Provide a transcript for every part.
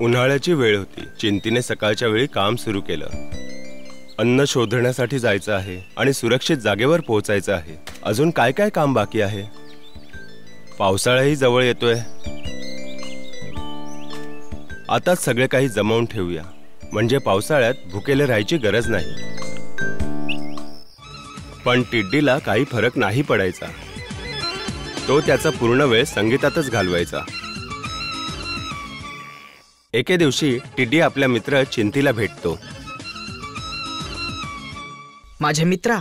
उन्हाळ्याची वेळ होती। चिंतीने सकाळच्या वेळी काम सुरू केलं। अन्न शोधण्यासाठी जायचं आहे आणि सुरक्षित जागेवर पोहोचायचं आहे। अजून काय काय काम बाकी आहे? पावसाळाही जवळ येतोय। आताच सगळे काही जमवून ठेवूया, म्हणजे पावसाळ्यात भुकेले राहायची गरज नाही। पण टिड्डीला काही फरक नाही पडायचा। तो त्याचा पूर्ण वेळ संगीतातच घालवायचा। एके दिवशी टिड्डी आपल्या मित्र चिंतीला भेटतो। माझ्या मित्रा,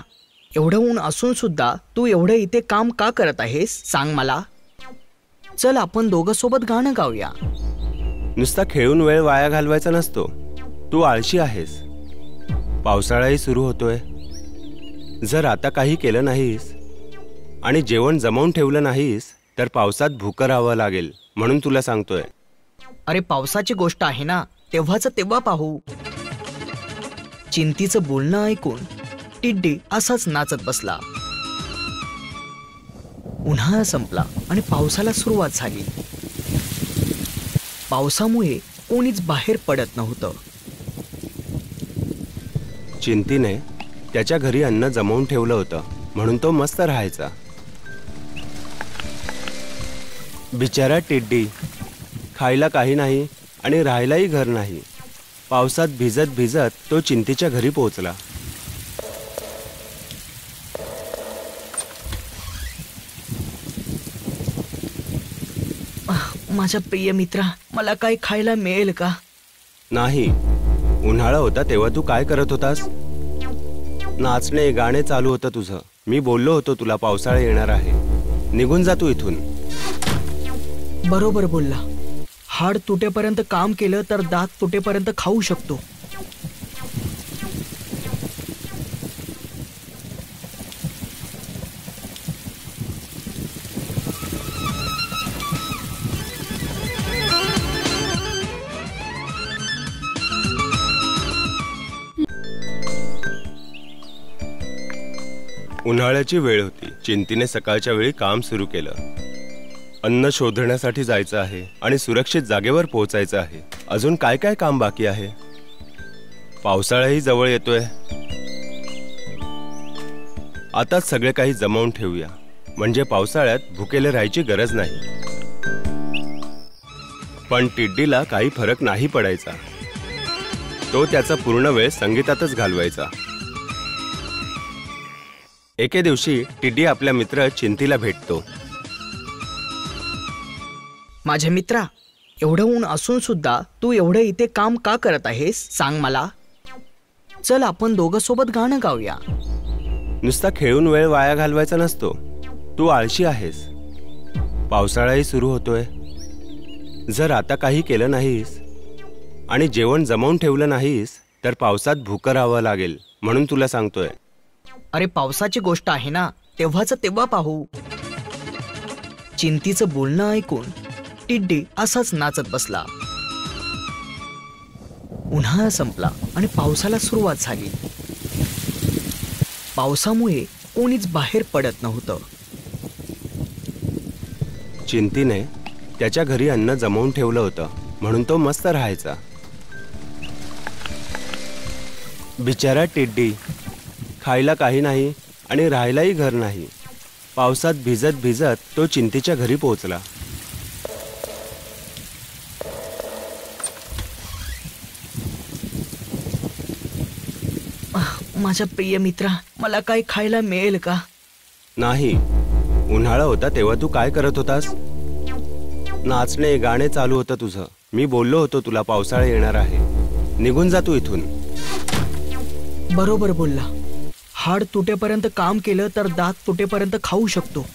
एवढं ऊन असून सुद्धा तू एवढं इथे काम का करत आहेस सांग मला। चल आपण दोघं सोबत गाणं गाऊया। नुसता खेळून वेळ वाया घालवायचा नसतो। तू आळशी आहेस। पावसाळाही सुरू होतोय। जर आता काही केलं नाहीस आणि जेवण जमवून ठेवलं नाहीस तर पावसात भुकं राहावं लागेल, म्हणून तुला सांगतोय। अरे पावसाची गोष्ट आहे ना, तेव्हाच तेव्हा पाहू। चिंतीचं बोलणं ऐकून टिड्डी असाच नाचत बसला। उन्हाळा संपला आणि पावसाला सुरुवात झाली। पावसामुळे कोणीच बाहेर पडत नव्हतं। चिंतीने त्याच्या घरी अन्न जमवून ठेवलं होतं, म्हणून तो मस्त राहायचा। बिचारा टिड्डी, खायला काही नाही आणि राहायलाही घर नाही। पावसात भिजत भिजत तो चिंतीच्या घरी पोहोचला। माझ्या प्रिय मित्रा, मला काही खायला मिळेल का? नाही। उन्हाळा होता तेव्हा तू काय करत होतास? नाचणे गाणे चालू होतं तुझं। मी बोललो होतो तुला पावसाळा येणार आहे, निघून जा तू इथून। बरोबर बोलला। हाड तुटेपर्यंत काम केलं तर दात तुटेपर्यंत खाऊ शकतो। उन्हाळ्याची वेळ होती। चिंतीने सकाळच्या वेळी काम सुरू केलं। अन्न शोधण्यासाठी जायचं आहे आणि सुरक्षित जागेवर पोहोचायचं आहे। अजून काय काय काम बाकी आहे? पावसाळाही जवळ येतोय। आताच सगळे काही जमवून ठेवूया, म्हणजे पावसाळ्यात भुकेले राहायची गरज नाही। पण टिड्डीला काही फरक नाही पडायचा। तो त्याचा पूर्ण वेळ संगीतातच घालवायचा। एके दिवशी टिड्डी आपल्या मित्र चिंतीला भेटतो। माझ्या मित्रा, एवढं ऊन असून सुद्धा तू एवढं इथे काम का करत आहेस सांग मला। चल आपण दोघं सोबत गाणं गाऊया। नुसता खेळून वेळ वाया घालवायचा नसतो। तू आळशी आहेस। पावसाळाही सुरू होतोय। जर आता काही केलं नाहीस आणि जेवण जमवून ठेवलं नाहीस तर पावसात भुकं राहावं लागेल, म्हणून तुला सांगतोय। अरे पावसाची गोष्ट आहे ना, तेव्हाच तेव्हा पाहू। चिंतीचं बोलणं ऐकून टिड्डी असाच नाचत बसला। उन्हाळा संपला आणि पावसाला सुरुवात झाली। पावसामुळे कोणीच बाहेर पडत नव्हतं। चिंतीने त्याच्या घरी अन्न जमवून ठेवलं होतं, म्हणून तो मस्त राहायचा। बिचारा टिड्डी, खायला काही नाही आणि राहायलाही घर नाही। पावसात भिजत भिजत तो चिंतीच्या घरी पोहोचला। माझ्या प्रिय मित्रा, मला काही खायला मिळेल का? नाही। उन्हाळा होता तेव्हा तू काय करत होतास? नाचणे गाणे चालू होतं तुझं। मी बोललो होतो तुला पावसाळा येणार आहे, निघून जा तू इथून। बरोबर बोलला। हाड तुटेपर्यंत काम केलं तर दात तुटेपर्यंत खाऊ शकतो।